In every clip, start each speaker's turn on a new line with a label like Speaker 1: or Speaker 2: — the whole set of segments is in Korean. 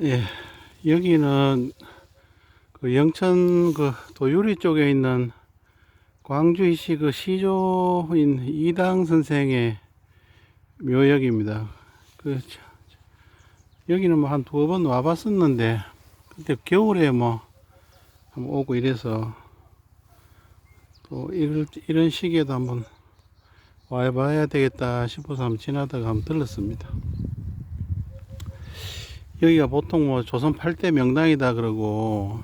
Speaker 1: 예, 여기는 그 영천 그 도유리 쪽에 있는 광주시 그 시조인 이당 선생의 묘역입니다. 여기는 뭐 한 두 번 와봤었는데 그때 겨울에 뭐 한번 오고 이래서 또 이런 시기에도 한번 와봐야 되겠다 싶어서 한번 지나다가 한번 들렀습니다. 여기가 보통 뭐 조선 8대 명당이다 그러고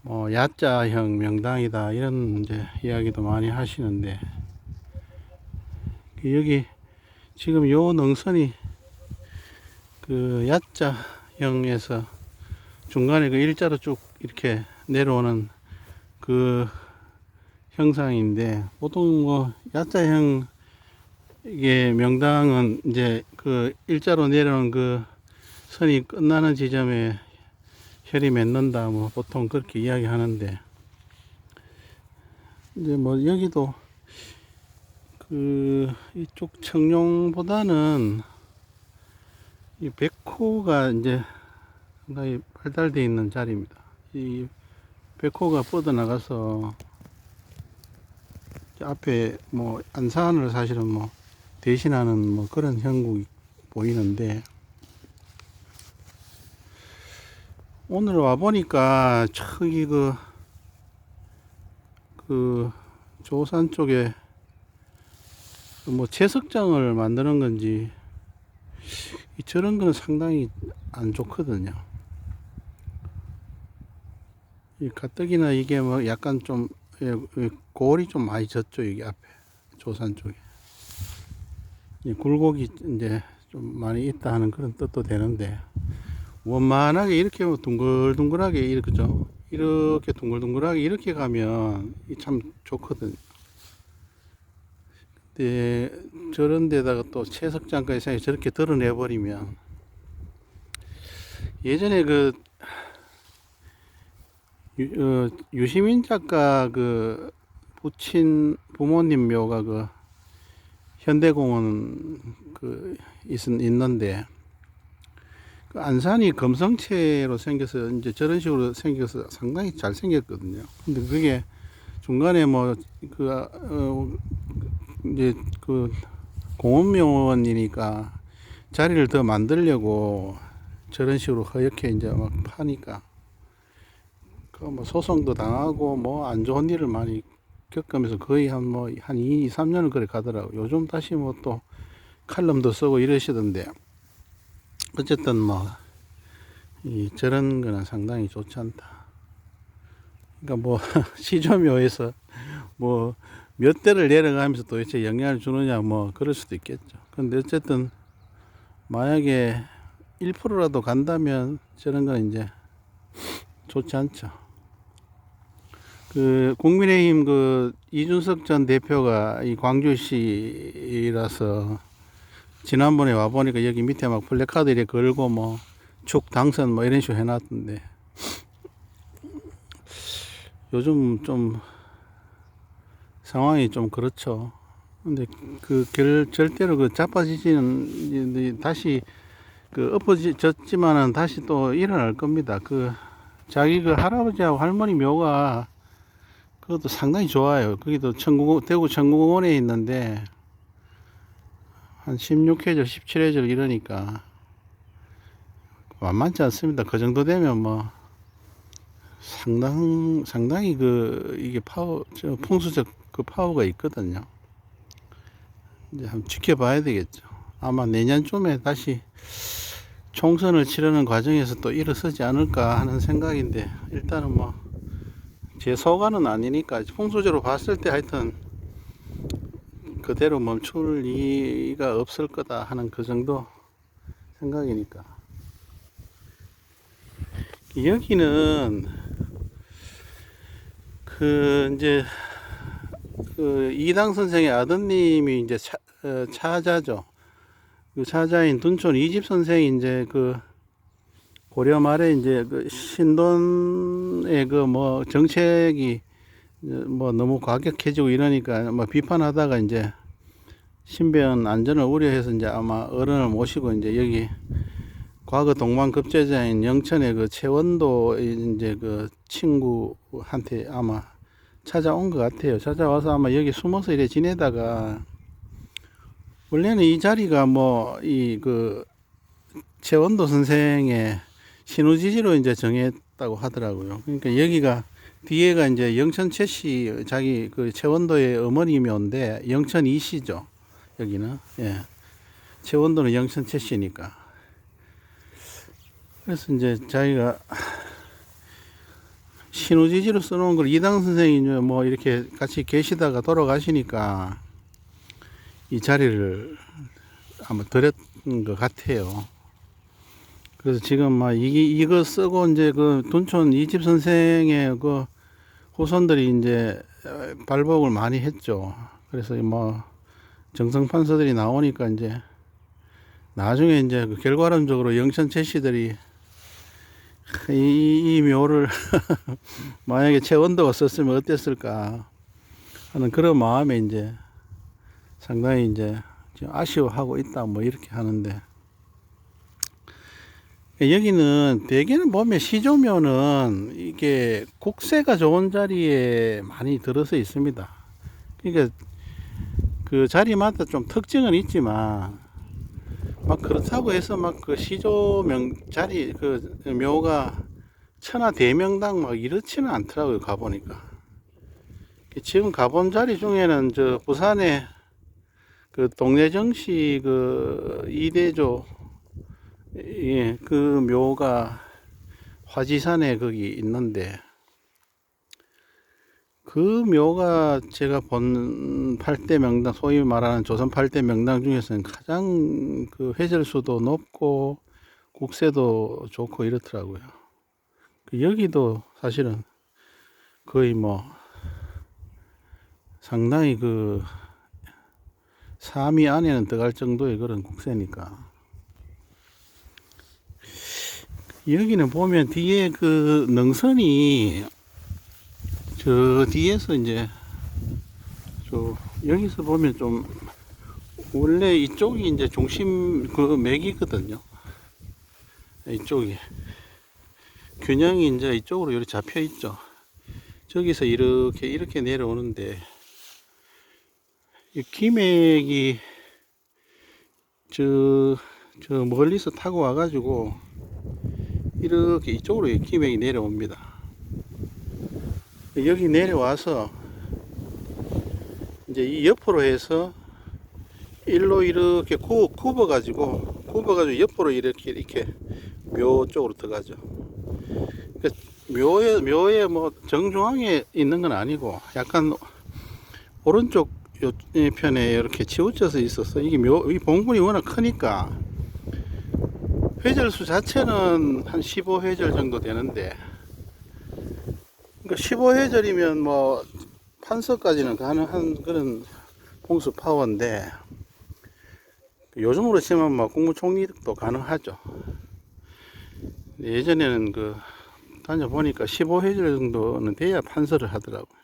Speaker 1: 뭐 야자형 명당이다 이런 이제 이야기도 많이 하시는데, 여기 지금 요 능선이 그 야자형에서 중간에 그 일자로 쭉 이렇게 내려오는 그 형상인데, 보통 뭐 야자형 이게 명당은 이제 그 일자로 내려오는 그 선이 끝나는 지점에 혈이 맺는다 뭐 보통 그렇게 이야기하는데, 이제 뭐 여기도 그 이쪽 청룡보다는 이 백호가 이제 상당히 발달되어 있는 자리입니다. 이 백호가 뻗어나가서 앞에 뭐 안산을 사실은 뭐 대신하는 뭐 그런 형국이 보이는데, 오늘 와 보니까 저기 그 조산 쪽에 뭐 채석장을 만드는 건지 저런 거는 상당히 안 좋거든요. 이 가뜩이나 이게 뭐 약간 좀 골이 좀 많이 졌죠. 여기 앞에 조산 쪽에 이 굴곡이 이제 좀 많이 있다 하는 그런 뜻도 되는데, 원만하게 이렇게 뭐 둥글둥글하게 이렇게죠. 이렇게 둥글둥글하게 이렇게 가면 참 좋거든요. 근데 저런 데다가 또 채석장까지 저렇게 드러내 버리면, 예전에 그 유시민 작가 그 부친 부모님 묘가 그 현대공원 있는데, 그 안산이 금성채로 생겨서 이제 저런 식으로 생겨서 상당히 잘 생겼거든요. 근데 그게 중간에 뭐 이제 그 공원묘원이니까 자리를 더 만들려고 저런 식으로 허옇게 이제 막 파니까 그 뭐 소송도 당하고 뭐 안 좋은 일을 많이 겪으면서 거의 한 2, 3년을 그래 가더라고. 요즘 다시 뭐 또 칼럼도 쓰고 이러시던데, 어쨌든 뭐 저런 거는 상당히 좋지 않다. 그러니까 뭐 시조묘에서 뭐 몇 대를 내려가면서 도대체 영향을 주느냐 뭐 그럴 수도 있겠죠. 근데 어쨌든 만약에 1%라도 간다면 저런 건 이제 좋지 않죠. 그 국민의힘 그 이준석 전 대표가 이 광주시라서 지난번에 와 보니까 여기 밑에 막 플래카드 이렇게 걸고 뭐 축 당선 뭐 이런 식으로 해놨던데, 요즘 좀 상황이 좀 그렇죠. 근데 절대로 그 자빠지지는 다시 엎어졌지만은 다시 또 일어날 겁니다. 자기 할아버지하고 할머니 묘가 그것도 상당히 좋아요. 거기도 대구 청구공원에 있는데 한 16회절 17회절 이러니까 만만치 않습니다. 그 정도 되면 뭐 상당히 이게 풍수적 그 파워가 있거든요. 이제 한번 지켜봐야 되겠죠. 아마 내년쯤에 다시 총선을 치르는 과정에서 또 일어서지 않을까 하는 생각인데, 일단은 뭐 제 소관은 아니니까 풍수적으로 봤을 때 하여튼 그대로 멈출 리가 없을 거다 하는 그 정도 생각이니까. 여기는 이제 이당 선생의 아드님이 이제 차자죠. 그 차자인 둔촌 이집 선생이 이제 고려 말에 이제 신돈의 뭐 정책이 뭐 너무 과격해지고 이러니까 뭐 비판하다가 이제 신변 안전을 우려해서 이제 아마 어른을 모시고 이제 여기 과거 동방급제자인 영천의 그 최원도 이제 그 친구한테 아마 찾아온 것 같아요. 찾아와서 아마 여기 숨어서 이래 지내다가 원래는 이 자리가 뭐 이 그 최원도 선생의 신우지지로 이제 정했다고 하더라고요. 그러니까 여기가 뒤에가 이제 영천 최씨 자기 그 최원도의 어머니묘인데 영천 이씨죠. 여기는 예. 최원도는 영천 최씨니까. 그래서 이제 자기가 신우지지로 써놓은 걸 이당 선생이 뭐 이렇게 같이 계시다가 돌아가시니까 이 자리를 아마 드렸던 것 같아요. 그래서 지금 막 이거 쓰고 이제 그 둔촌 이집 선생의 그 후손들이 이제 발복을 많이 했죠. 그래서 뭐 정성판서들이 나오니까 이제 나중에 이제 그 결과론적으로 영천 최씨들이 이 묘를 만약에 최원도가 썼으면 어땠을까 하는 그런 마음에 이제 상당히 이제 아쉬워하고 있다 뭐 이렇게 하는데, 여기는 대개는 보면 시조묘는 이게 국세가 좋은 자리에 많이 들어서 있습니다. 그러니까 그 자리마다 좀 특징은 있지만 막 그렇다고 해서 막 그 시조명 자리 그 묘가 천하 대명당 막 이렇지는 않더라고요. 가보니까 지금 가본 자리 중에는 저 부산에 그 동래정시 그 이대조 예, 그 묘가 화지산에 거기 있는데 그 묘가 제가 본 8대 명당, 소위 말하는 조선 8대 명당 중에서는 가장 그 회절수도 높고 국세도 좋고 이렇더라고요. 여기도 사실은 거의 뭐 상당히 그 3위 안에는 들어갈 정도의 그런 국세니까. 여기는 보면 뒤에 그 능선이 저 뒤에서 이제 여기서 보면 좀 원래 이쪽이 이제 중심 그 맥이거든요. 이쪽이 균형이 이제 이쪽으로 이렇게 잡혀 있죠. 저기서 이렇게 내려오는데 이 기맥이 저 멀리서 타고 와가지고 이렇게 이쪽으로 기맥이 내려옵니다. 여기 내려와서 이제 이 옆으로 해서 일로 이렇게 굽어가지고 옆으로 이렇게 묘 쪽으로 들어가죠. 그러니까 묘에 뭐 정중앙에 있는 건 아니고 약간 오른쪽 요 편에 이렇게 치우쳐서 있어서 이게 이 봉분이 워낙 크니까 회절수 자체는 한 15회절 정도 되는데, 그러니까 15회절이면 뭐 판서까지는 가능한 그런 홍수 파워인데 요즘으로 치면 뭐 국무총리도 가능하죠. 예전에는 그 다녀보니까 15회절 정도는 돼야 판서를 하더라고요.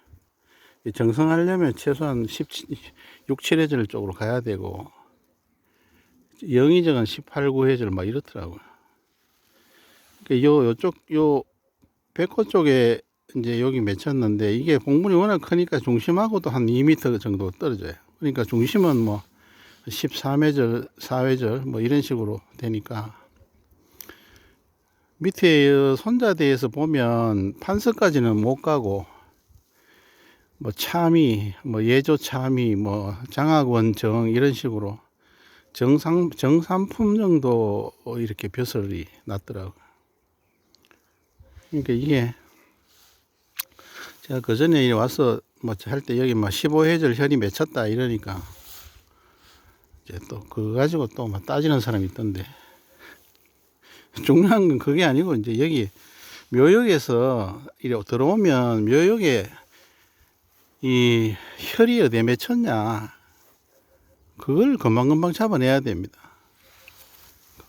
Speaker 1: 정성하려면 최소한 6, 7회절 쪽으로 가야 되고 영의정은 18, 9회절 막 이렇더라고요. 요쪽 백호 쪽에 이제 여기 맺혔는데 이게 봉분이 워낙 크니까 중심하고도 한 2m 정도 떨어져요. 그러니까 중심은 뭐 13회절, 4회절 뭐 이런 식으로 되니까 밑에 손자대에서 보면 판서까지는 못 가고 뭐 참이, 뭐 예조 참이, 뭐 장학원 정 이런 식으로 정삼품 정도 이렇게 벼슬이 났더라고요. 그러니까 이게 제가 그 전에 와서 뭐 할 때 여기 막 15회절 혈이 맺혔다 이러니까 이제 또 그거 가지고 또 막 따지는 사람이 있던데, 중요한 건 그게 아니고 이제 여기 묘역에서 이래 들어오면 묘역에 이 혈이 어디에 맺혔냐 그걸 금방금방 잡아내야 됩니다.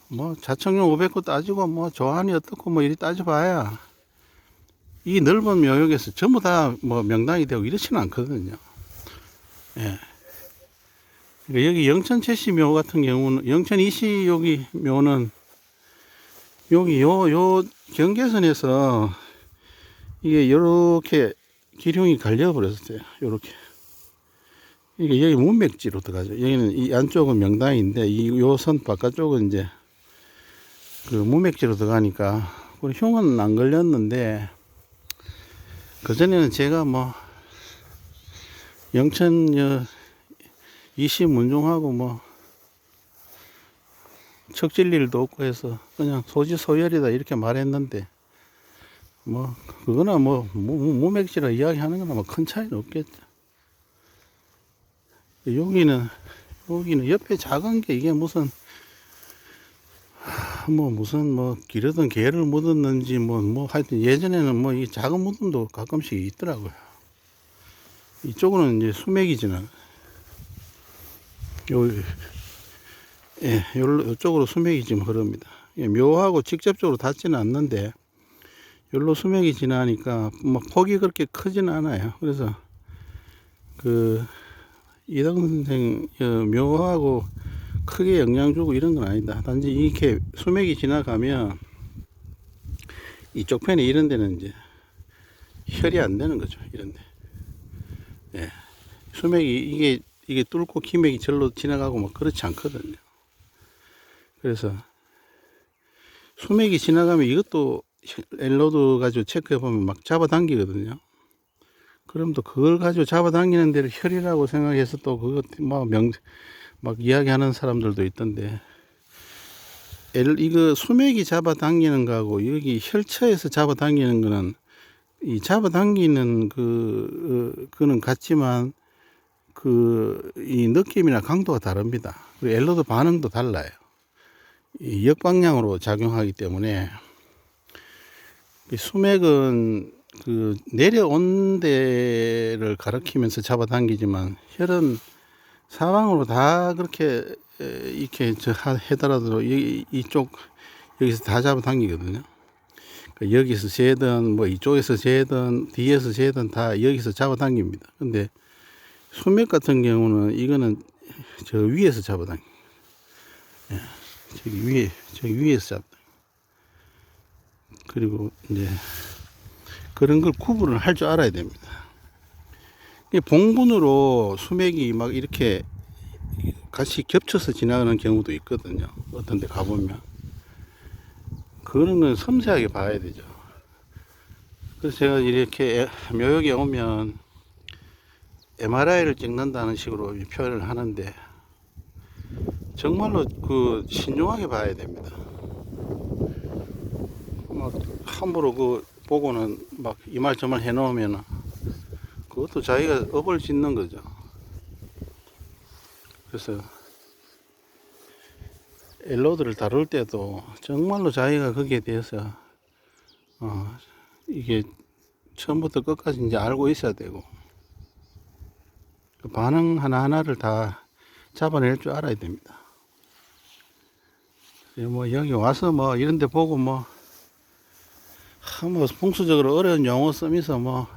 Speaker 1: 뭐 자청용 500구 따지고 뭐 조한이 어떻고 뭐 이리 따져봐야 이 넓은 묘역에서 전부 다 뭐 명당이 되고 이렇지는 않거든요. 예. 그러니까 여기 영천 최씨 묘 같은 경우는, 영천 이씨 여기 묘는 여기 요 경계선에서 이게 요렇게 기룡이 갈려버렸어요. 요렇게. 이게 여기 문맥지로 들어가죠. 여기는 이 안쪽은 명당인데 이 요 선 바깥쪽은 이제 그 문맥지로 들어가니까 우리 흉은 안 걸렸는데 그전에는 제가 뭐 영천 이시문종하고 뭐 척질 일도 없고 해서 그냥 소지소열이다 이렇게 말했는데 뭐 그거나 뭐 무맥지라 이야기하는 거나 뭐 큰 차이는 없겠죠. 여기는 옆에 작은 게 이게 무슨 기르던 개를 묻었는지 뭐 하여튼 예전에는 뭐 이 작은 무덤도 가끔씩 있더라고요. 이쪽은 이제 수맥이지는 요쪽으로 수맥이 지금 흐릅니다. 묘하고 직접적으로 닿지는 않는데 여기로 수맥이 지나니까 뭐 폭이 그렇게 크지는 않아요. 그래서 그 이당 선생 묘하고 크게 영향 주고 이런 건 아니다. 단지 이렇게 수맥이 지나가면 이쪽 편에 이런 데는 이제 혈이 안 되는 거죠. 이런 데. 예. 수맥이 이게 뚫고 기맥이 절로 지나가고 막 그렇지 않거든요. 그래서 수맥이 지나가면 이것도 엘로드 가지고 체크해 보면 막 잡아당기거든요. 그럼 또 그걸 가지고 잡아당기는 데를 혈이라고 생각해서 또 그것 막 이야기하는 사람들도 있던데 이거 수맥이 잡아당기는 거하고 여기 혈처에서 잡아당기는 거는 이 잡아당기는 그는 같지만 이 느낌이나 강도가 다릅니다. 그리고 엘로드 반응도 달라요. 이 역방향으로 작용하기 때문에 수맥은 그 내려온 데를 가리키면서 잡아당기지만 혈은 사방으로 다 그렇게 이렇게 해더라도 여기서 다 잡아당기거든요. 그러니까 여기서 재든 뭐 이쪽에서 재든 뒤에서 재든 다 여기서 잡아당깁니다. 근데 수맥 같은 경우는 이거는 저 위에서 잡아당겨. 예, 저기 위에서 잡아당겨. 그리고 이제 그런 걸 구분을 할 줄 알아야 됩니다. 봉분으로 수맥이 막 이렇게 같이 겹쳐서 지나가는 경우도 있거든요. 어떤 데 가보면. 그런 건 섬세하게 봐야 되죠. 그래서 제가 이렇게 묘역에 오면 MRI를 찍는다는 식으로 표현을 하는데 정말로 신중하게 봐야 됩니다. 막 함부로 보고는 막 이 말 저 말 해놓으면 그것도 자기가 업을 짓는 거죠. 그래서 엘로드를 다룰 때도 정말로 자기가 거기에 대해서 이게 처음부터 끝까지 이제 알고 있어야 되고 그 반응 하나하나를 다 잡아낼 줄 알아야 됩니다. 뭐 여기 와서 뭐 이런 데 보고 뭐 풍수적으로 어려운 용어 쓰면서 뭐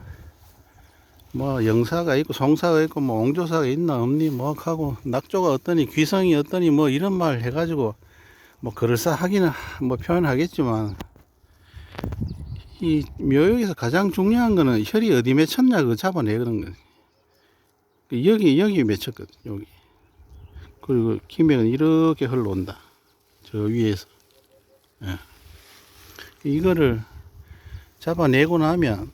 Speaker 1: 영사가 있고 송사가 있고 뭐 옹조사가 있나 없니 뭐 하고 낙조가 어떠니 귀성이 어떠니 뭐 이런 말 해가지고 뭐 그럴싸하기는 뭐 표현하겠지만 이 묘역에서 가장 중요한 거는 혈이 어디 맺혔냐 그거 잡아내는 거지. 여기 맺혔거든 여기. 그리고 기맥은 이렇게 흘러온다 저 위에서. 예. 이거를 잡아내고 나면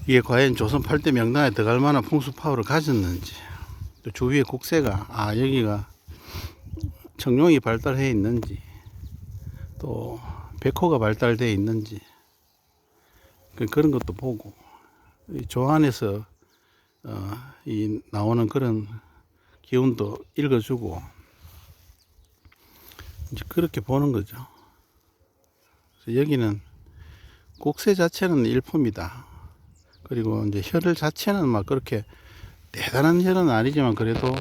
Speaker 1: 이게 과연 조선 8대 명당에 들어갈 만한 풍수 파워를 가졌는지, 또 주위의 국세가 여기가 청룡이 발달해 있는지, 또 백호가 발달되어 있는지 그런 것도 보고 이 조안에서 이 나오는 그런 기운도 읽어주고 이제 그렇게 보는 거죠. 그래서 여기는 국세 자체는 일품이다. 그리고 이제 혈을 자체는 막 그렇게 대단한 혈은 아니지만 그래도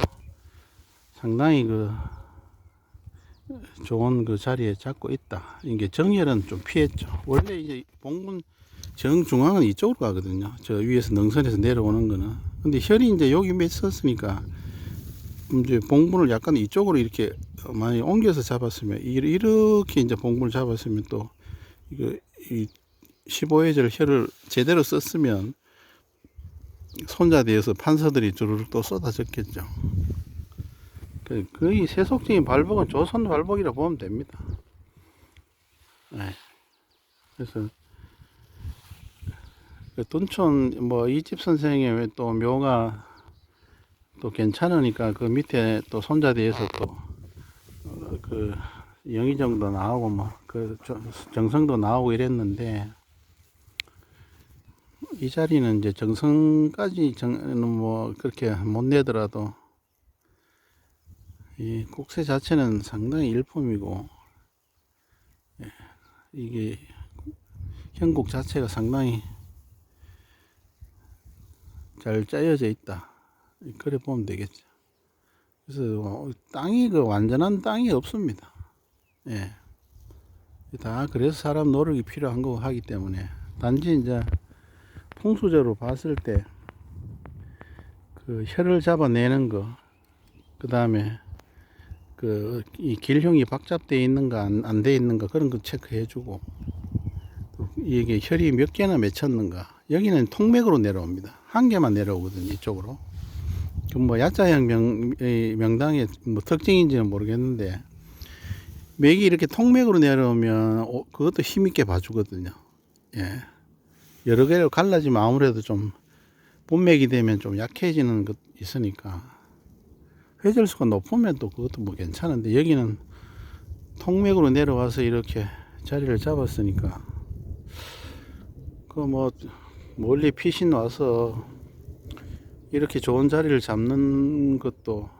Speaker 1: 상당히 좋은 자리에 잡고 있다. 이게 정혈은 좀 피했죠. 원래 이제 봉분 정중앙은 이쪽으로 가거든요. 저 위에서 능선에서 내려오는 거는. 근데 혈이 이제 여기 맺혔으니까 이제 봉분을 약간 이쪽으로 이렇게 많이 옮겨서 잡았으면 이렇게 이제 봉분을 잡았으면 또 이거 이 15회절 혀를 제대로 썼으면 손자대에서 판서들이 주르륵 또 쏟아졌겠죠. 거의 세속적인 발복은 조선 발복이라 보면 됩니다. 네. 그래서 둔촌 뭐 이집 선생의 또 묘가 또 괜찮으니까 그 밑에 또 손자대에서 또 그 영의정도 나오고 뭐 그 정성도 나오고 이랬는데, 이 자리는 이제 정성까지는 뭐 그렇게 못 내더라도 이 국세 자체는 상당히 일품이고, 이게 형국 자체가 상당히 잘 짜여져 있다, 그래 보면 되겠죠. 그래서 땅이 그 완전한 땅이 없습니다. 예. 다 그래서 사람 노력이 필요한 거고 하기 때문에, 단지 이제 풍수적으로 봤을 때 그 혀를 잡아내는 거, 그 다음에 그 이 길흉이 박잡되어 있는가 안 돼 있는가 그런 거 체크해 주고, 또 이게 혈이 몇 개나 맺혔는가, 여기는 통맥으로 내려옵니다. 한 개만 내려오거든요, 이쪽으로. 그 뭐 야자형 명당의 뭐 특징인지는 모르겠는데, 맥이 이렇게 통맥으로 내려오면 그것도 힘있게 봐주거든요. 예. 여러 개로 갈라지면 아무래도 좀 본맥이 되면 좀 약해지는 것 있으니까, 회절수가 높으면 또 그것도 뭐 괜찮은데, 여기는 통맥으로 내려와서 이렇게 자리를 잡았으니까 그 뭐 멀리 피신 와서 이렇게 좋은 자리를 잡는 것도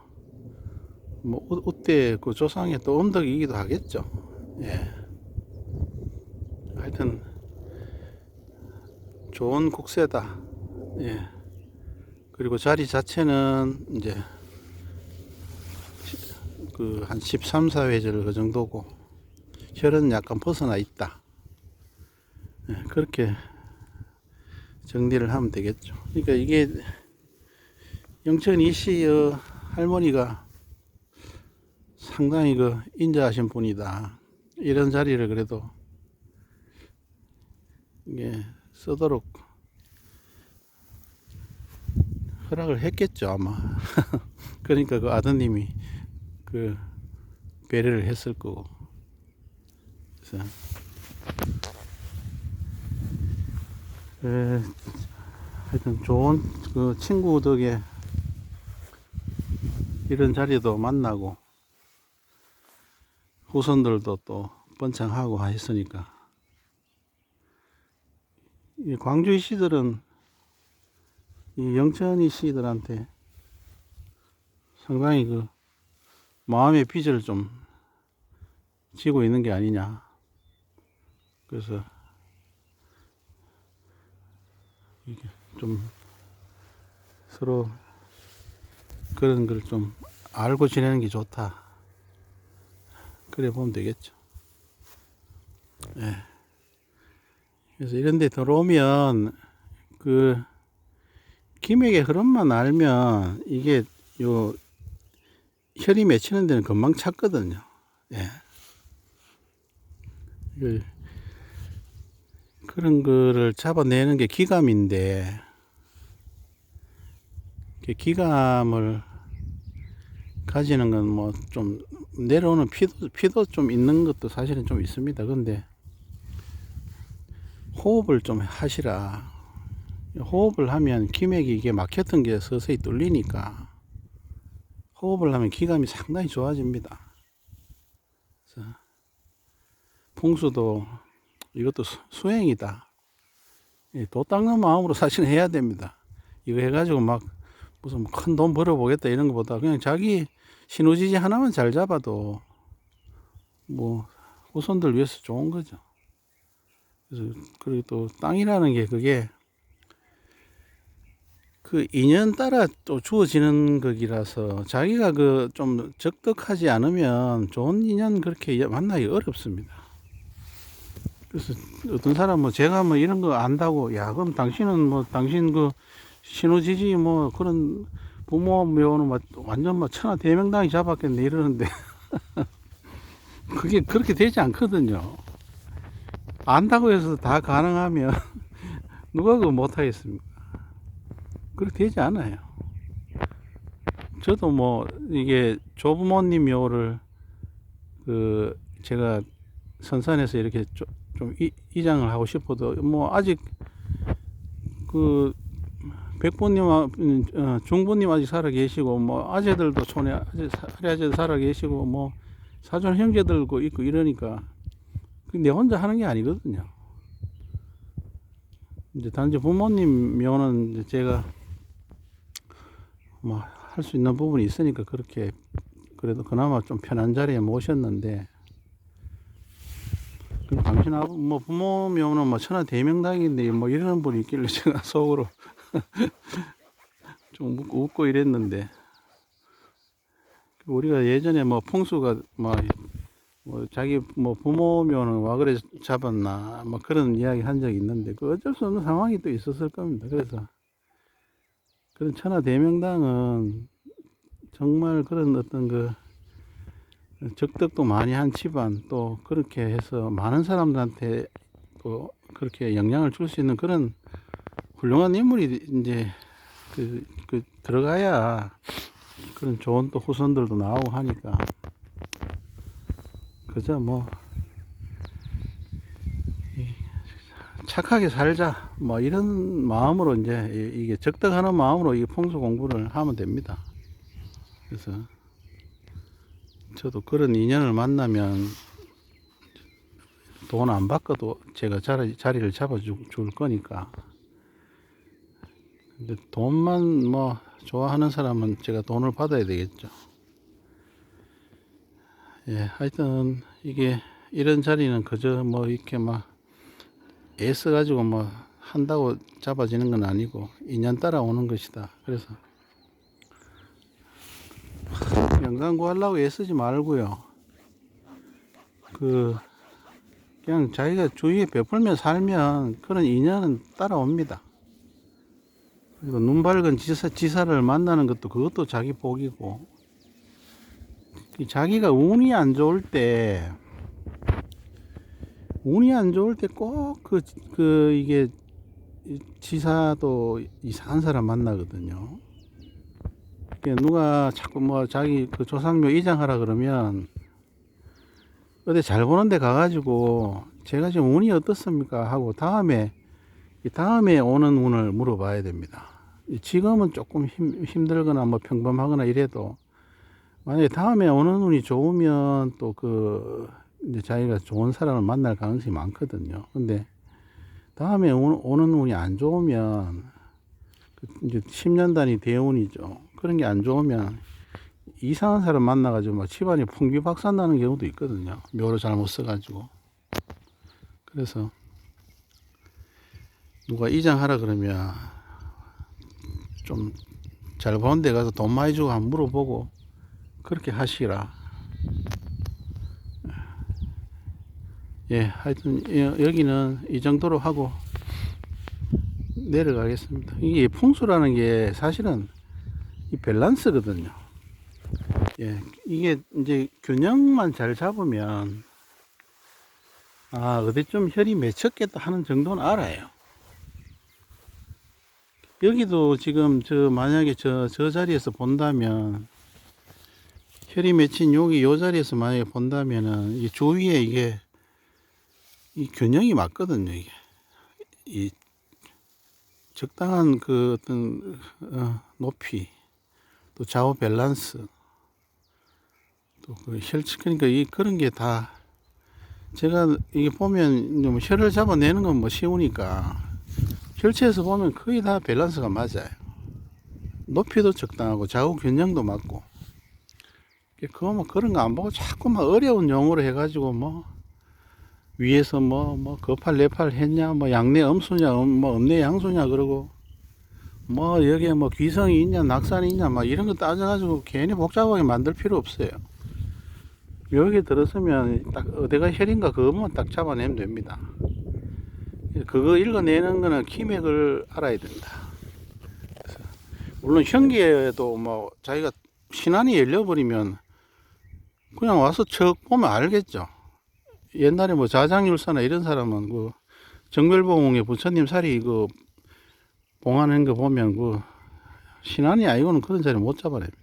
Speaker 1: 뭐 그때 그 조상의 또 음덕이기도 하겠죠. 예. 하여튼 좋은 국세다. 예. 그리고 자리 자체는 이제 그 한 13, 14회절 그 정도고, 혈은 약간 벗어나 있다. 예. 그렇게 정리를 하면 되겠죠. 그러니까 이게 영천 이씨의 할머니가 상당히 그 인자하신 분이다, 이런 자리를 그래도 이게 쓰도록 허락을 했겠죠, 아마. 그러니까 그 아드님이 그 배려를 했을 거고. 그래서 하여튼 좋은 그 친구 덕에 이런 자리도 만나고 후손들도 또 번창하고 하셨으니까, 이 광주이 씨들은 이 영천이 씨들한테 상당히 그 마음의 빚을 좀 지고 있는 게 아니냐. 그래서 이게 좀 서로 그런 걸 좀 알고 지내는 게 좋다, 그래 보면 되겠죠. 예. 그래서 이런 데 들어오면 그 기맥의 흐름만 알면 이게 요 혈이 맺히는 데는 금방 찾거든요. 예. 그런 거를 잡아내는 게 기감인데, 기감을 가지는 건 뭐 좀 내려오는 피도 좀 있는 것도 사실은 좀 있습니다. 근데 호흡을 좀 하시라. 호흡을 하면 기맥이 이게 막혔던 게 서서히 뚫리니까, 호흡을 하면 기감이 상당히 좋아집니다. 그래서 풍수도 이것도 수행이다. 도 닦는 마음으로 사실 해야 됩니다. 이거 해가지고 막 무슨 큰 돈 벌어보겠다 이런 것보다 그냥 자기 신우지지 하나만 잘 잡아도 뭐 후손들 위해서 좋은 거죠. 그래서 그리고 또 땅이라는 게 그게 그 인연 따라 또 주어지는 거기라서, 자기가 그 좀 적덕하지 않으면 좋은 인연 그렇게 만나기 어렵습니다. 그래서 어떤 사람 뭐 제가 뭐 이런 거 안다고, 야 그럼 당신은 뭐 당신 그 신우지지 뭐 그런 부모 묘는 막 완전 뭐 천하대명당이 잡았겠네 이러는데 그게 그렇게 되지 않거든요. 안다고 해서 다 가능하면 누가 그거 못하겠습니까? 그렇게 되지 않아요. 저도 뭐 이게 조부모님 묘를 그 제가 선산에서 이렇게 좀 이장을 하고 싶어도 뭐 아직 그 백부님, 중부님 아직 살아 계시고 뭐 아재들도 촌에 아재들 살아 계시고 뭐 사촌 형제들도 있고 이러니까 내 혼자 하는 게 아니거든요. 이제 단지 부모님 묘는 이제 제가 뭐 할 수 있는 부분이 있으니까 그렇게 그래도 그나마 좀 편한 자리에 모셨는데, 당신 뭐 부모 묘는 뭐 천하대명당인데 뭐 이런 분이 있길래 제가 속으로 좀 웃고 이랬는데, 우리가 예전에 뭐 풍수가 뭐 자기 뭐 부모 묘는 와 그래 잡았나 뭐 그런 이야기 한 적이 있는데 그 어쩔 수 없는 상황이 또 있었을 겁니다. 그래서 그런 천하대명당은 정말 그런 어떤 그 적덕도 많이 한 집안, 또 그렇게 해서 많은 사람들한테 또 그렇게 영향을 줄 수 있는 그런 훌륭한 인물이 이제 들어가야 그런 좋은 또 후손들도 나오고 하니까, 그저 뭐 착하게 살자 뭐 이런 마음으로 이제 이게 적덕하는 마음으로 이 풍수 공부를 하면 됩니다. 그래서 저도 그런 인연을 만나면 돈 안 받고도 제가 자리를 잡아줄 거니까. 근데 돈만 뭐 좋아하는 사람은 제가 돈을 받아야 되겠죠. 예, 하여튼 이게 이런 자리는 그저 뭐 이렇게 막 애써가지고 뭐 한다고 잡아지는 건 아니고 인연 따라 오는 것이다. 그래서 영상 구하려고 애쓰지 말고요. 그냥 자기가 주위에 베풀며 살면 그런 인연은 따라옵니다. 그리고 눈 밝은 지사를 만나는 것도 그것도 자기 복이고, 자기가 운이 안 좋을 때 꼭 이게 지사도 이상한 사람 만나거든요. 누가 자꾸 뭐 자기 그 조상묘 이장하라 그러면 어디 잘 보는 데 가가지고 제가 지금 운이 어떻습니까 하고 다음에 오는 운을 물어봐야 됩니다. 지금은 조금 힘들거나 뭐 평범하거나 이래도 만약에 다음에 오는 운이 좋으면 또 이제 자기가 좋은 사람을 만날 가능성이 많거든요. 근데 다음에 오는 운이 안 좋으면 이제 10년 단위 대운이죠. 그런 게 안 좋으면 이상한 사람 만나가지고 막 집안이 풍비박산 나는 경우도 있거든요. 묘를 잘못 써가지고. 그래서 누가 이장하라 그러면 좀 잘 보는 데 가서 돈 많이 주고 한번 물어보고 그렇게 하시라. 예, 하여튼 여기는 이 정도로 하고 내려가겠습니다. 이게 풍수라는 게 사실은 이 밸런스거든요. 예, 이게 이제 균형만 잘 잡으면 어디쯤 혈이 맺혔겠다 하는 정도는 알아요. 여기도 지금 만약에 저 자리에서 본다면 혈이 맺힌 요 자리에서 만약에 본다면은 이 주위에 이게 이 균형이 맞거든요. 이게 이 적당한 그 어떤 높이, 또 좌우 밸런스, 또 그 혈치, 그러니까 그런 게 다 제가 이게 보면 좀 혈을 잡아내는 건 뭐 쉬우니까 혈치에서 보면 거의 다 밸런스가 맞아요. 높이도 적당하고 좌우 균형도 맞고. 그거 뭐 그런 거 안 보고 자꾸 막 어려운 용어로 해가지고 뭐 위에서 뭐 거팔 내팔 했냐, 뭐 양내 음수냐, 뭐 음내 양수냐 그러고 뭐 여기에 뭐 귀성이 있냐 낙산이 있냐 막 이런 거 따져가지고 괜히 복잡하게 만들 필요 없어요. 여기 들었으면 딱 어디가 혈인가 그것만 딱 잡아내면 됩니다. 그거 읽어내는 거는 키맥을 알아야 된다. 물론 형기에도 뭐 자기가 신안이 열려버리면 그냥 와서 척 보면 알겠죠. 옛날에 뭐 자장율사나 이런 사람은 그 정별봉에 부처님 살이 그 봉하는 거 보면 그 신안이 아니고는 그런 자리 못 잡아냅니다.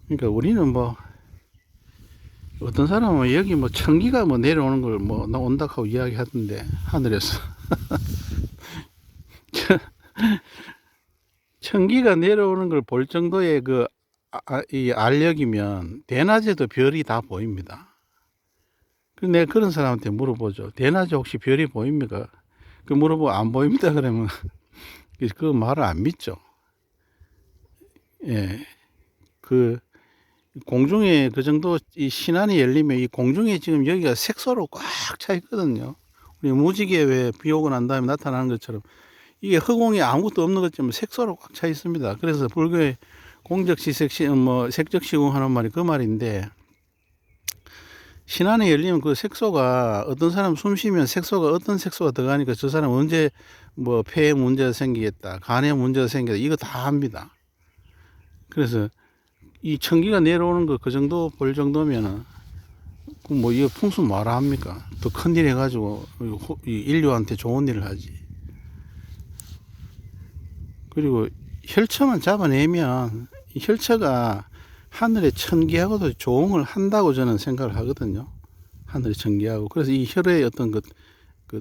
Speaker 1: 그러니까 우리는 뭐 어떤 사람은 여기 뭐 천기가 뭐 내려오는 걸 뭐 온다 하고 이야기하던데 하늘에서 천기가 내려오는 걸 볼 정도의 그 이 알력이면 대낮에도 별이 다 보입니다. 그 내가 그런 사람한테 물어보죠. 대낮에 혹시 별이 보입니까? 그 물어보고 안 보입니다 그러면 그 말을 안 믿죠. 예, 그 공중에 그 정도 이 신안이 열리면 이 공중에 지금 여기가 색소로 꽉 차 있거든요. 우리 무지개 왜 비 오고 난 다음에 나타나는 것처럼 이게 허공에 아무것도 없는 것처럼 색소로 꽉 차 있습니다. 그래서 불교의 공적시색시 뭐 색적시공 하는 말이 그 말인데 신안에 열리면 그 색소가 어떤 사람 숨 쉬면 색소가 어떤 색소가 들어가니까 저 사람 언제 뭐 폐에 문제가 생기겠다, 간에 문제가 생기겠다 이거 다 합니다. 그래서 이 천기가 내려오는 거 그 정도 볼 정도면은 뭐 이거 풍수 뭐라 합니까? 더 큰 일 해가지고 인류한테 좋은 일을 하지. 그리고 혈처만 잡아내면 이 혈처가 하늘의 천기하고도 조응을 한다고 저는 생각을 하거든요. 하늘의 천기하고. 그래서 이 혈의 어떤 그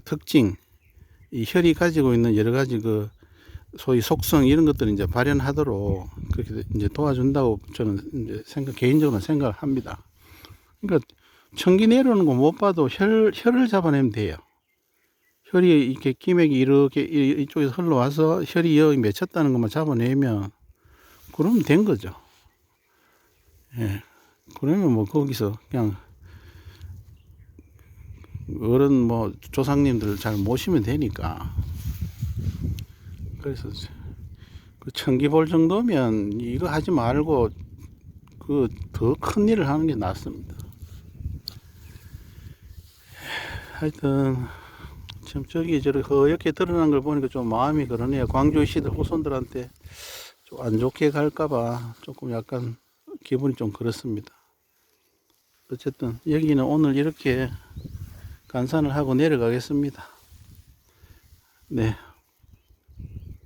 Speaker 1: 특징, 이 혈이 가지고 있는 여러 가지 그 소위 속성 이런 것들을 이제 발현하도록 그렇게 이제 도와준다고 저는 이제 개인적으로 생각을 합니다. 그러니까 천기 내려오는 거 못 봐도 혈을 잡아내면 돼요. 혈이 이렇게 기맥이 이렇게 이쪽에서 흘러와서 혈이 여기 맺혔다는 것만 잡아내면 그러면 된 거죠. 예. 그러면 뭐 거기서 그냥 어른 뭐 조상님들 잘 모시면 되니까. 그래서 그 천기 볼 정도면 이거 하지 말고 그 더 큰 일을 하는 게 낫습니다. 하여튼 지금 저기 저렇게 허옇게 드러난 걸 보니까 좀 마음이 그러네요. 광주의 시들 후손들한테 좀 안 좋게 갈까봐 조금 약간 기분이 좀 그렇습니다. 어쨌든 여기는 오늘 이렇게 간산을 하고 내려가겠습니다. 네.